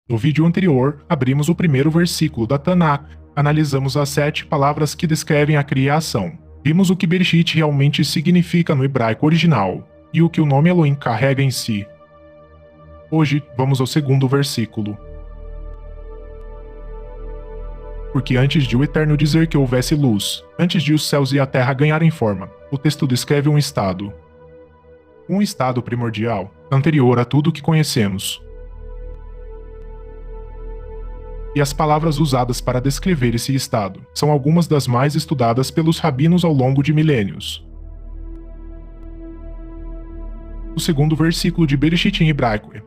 No vídeo anterior, abrimos o primeiro versículo da Tanakh, analisamos as 7 palavras que descrevem a criação. Vimos o que Bereshit realmente significa no hebraico original, e o que o nome Elohim carrega em si. Hoje, vamos ao segundo versículo. Porque antes de o Eterno dizer que houvesse luz, antes de os céus e a terra ganharem forma, o texto descreve um estado. Um estado primordial, anterior a tudo o que conhecemos. E as palavras usadas para descrever esse estado são algumas das mais estudadas pelos rabinos ao longo de milênios. O segundo versículo de Bereshit em hebraico é: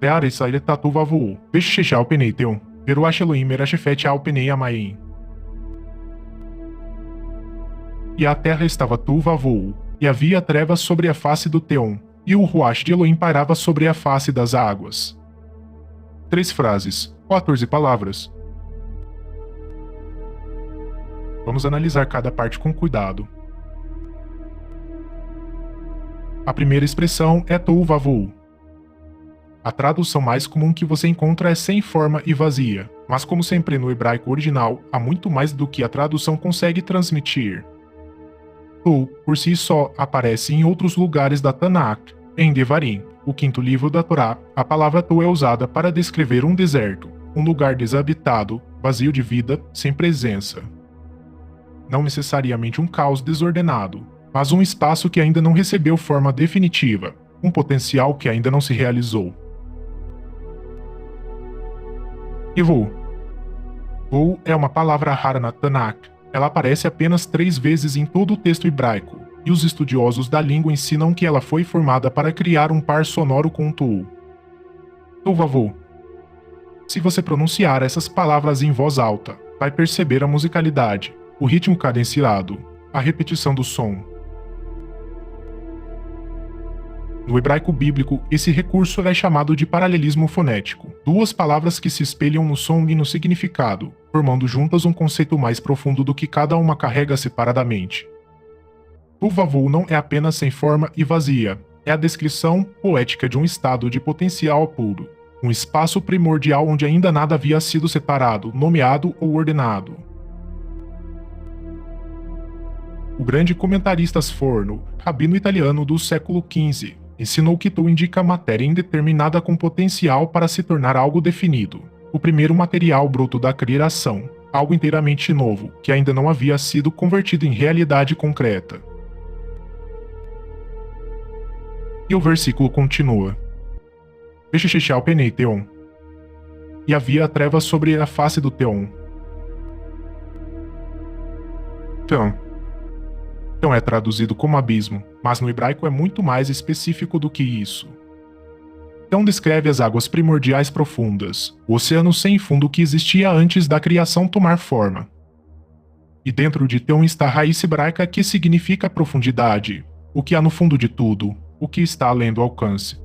Ve'aretz ha'ayet tohu vavohu, ve'sheshal penei teon, ve'ruach Elohim merashephet al penei hamayim. E a terra estava tohu vavohu, e havia trevas sobre a face do Teon, e o ruach de Elohim pairava sobre a face das águas. 3 frases, 14 palavras. Vamos analisar cada parte com cuidado. A primeira expressão é tohu vavohu. A tradução mais comum que você encontra é sem forma e vazia, mas como sempre no hebraico original, há muito mais do que a tradução consegue transmitir. Tohu, por si só, aparece em outros lugares da Tanakh. Em Devarim, o 5º livro da Torá, a palavra tohu é usada para descrever um deserto, um lugar desabitado, vazio de vida, sem presença. Não necessariamente um caos desordenado, mas um espaço que ainda não recebeu forma definitiva, um potencial que ainda não se realizou. E Vohu. Vohu é uma palavra rara na Tanakh. Ela aparece apenas 3 vezes em todo o texto hebraico, e os estudiosos da língua ensinam que ela foi formada para criar um par sonoro com tohu. Tohu vavohu. Se você pronunciar essas palavras em voz alta, vai perceber a musicalidade, o ritmo cadenciado, a repetição do som. No hebraico bíblico, esse recurso é chamado de paralelismo fonético, 2 palavras que se espelham no som e no significado, formando juntas um conceito mais profundo do que cada uma carrega separadamente. Tohu vavohu não é apenas sem forma e vazia, é a descrição poética de um estado de potencial puro, um espaço primordial onde ainda nada havia sido separado, nomeado ou ordenado. O grande comentarista Sforno, rabino italiano do século XV, ensinou que tohu indica matéria indeterminada com potencial para se tornar algo definido, o primeiro material bruto da criação, algo inteiramente novo, que ainda não havia sido convertido em realidade concreta. E o versículo continua. Ve'sheshal penei teon. E havia trevas sobre a face do Teon. Então é traduzido como abismo, mas no hebraico é muito mais específico do que isso. Então descreve as águas primordiais profundas, o oceano sem fundo que existia antes da criação tomar forma. E dentro de Teon está a raiz hebraica que significa profundidade, o que há no fundo de tudo, o que está além do alcance.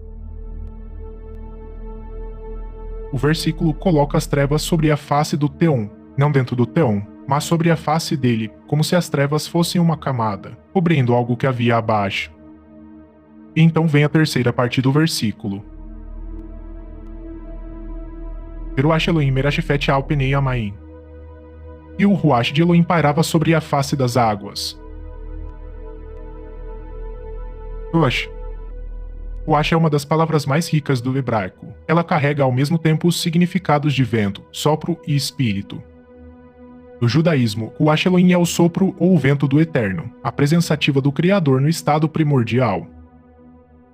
O versículo coloca as trevas sobre a face do Teon, não dentro do Teon, mas sobre a face dele, como se as trevas fossem uma camada, cobrindo algo que havia abaixo. E então vem a terceira parte do versículo. Ve'ruach Elohim merashephet al penei hamayim. E o ruach de Elohim pairava sobre a face das águas. Ruach. Ruach é uma das palavras mais ricas do hebraico. Ela carrega ao mesmo tempo os significados de vento, sopro e espírito. No judaísmo, Ruach Elohim é o sopro ou o vento do Eterno, a presença ativa do Criador no estado primordial.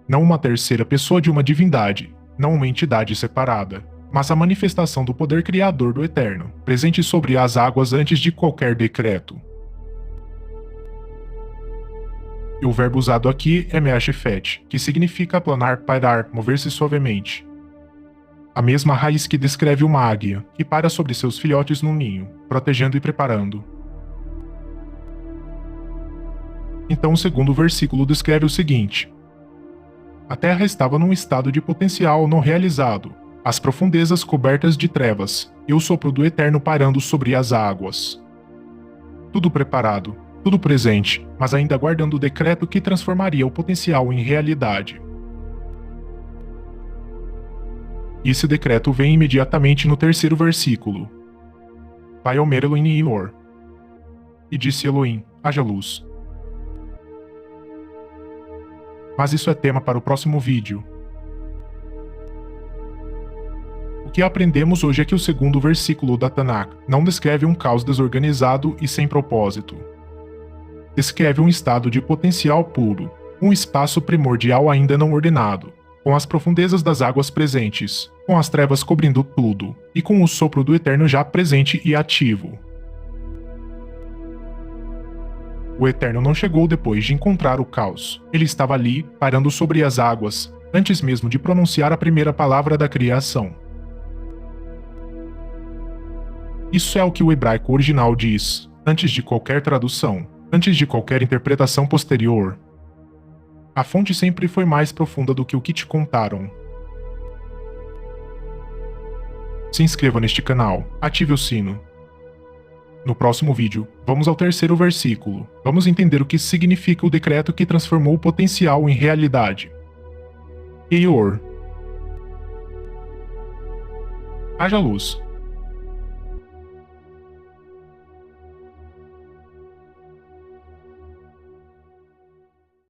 Não uma terceira pessoa de uma divindade, não uma entidade separada, mas a manifestação do poder criador do Eterno, presente sobre as águas antes de qualquer decreto. E o verbo usado aqui é merashephet, que significa planar, pairar, mover-se suavemente. A mesma raiz que descreve uma águia, que para sobre seus filhotes num ninho, protegendo e preparando. Então o segundo versículo descreve o seguinte: a terra estava num estado de potencial não realizado, as profundezas cobertas de trevas, e o sopro do Eterno pairando sobre as águas. Tudo preparado, tudo presente, mas ainda aguardando o decreto que transformaria o potencial em realidade. Esse decreto vem imediatamente no terceiro versículo. Vaiomer Elohim Ior. E disse Elohim, haja luz. Mas isso é tema para o próximo vídeo. O que aprendemos hoje é que o segundo versículo da Tanakh não descreve um caos desorganizado e sem propósito. Descreve um estado de potencial puro, um espaço primordial ainda não ordenado, com as profundezas das águas presentes, com as trevas cobrindo tudo, e com o sopro do Eterno já presente e ativo. O Eterno não chegou depois de encontrar o caos. Ele estava ali, pairando sobre as águas, antes mesmo de pronunciar a primeira palavra da criação. Isso é o que o hebraico original diz, antes de qualquer tradução, antes de qualquer interpretação posterior. A fonte sempre foi mais profunda do que o que te contaram. Se inscreva neste canal, ative o sino. No próximo vídeo, vamos ao terceiro versículo. Vamos entender o que significa o decreto que transformou o potencial em realidade. Eor. Haja luz.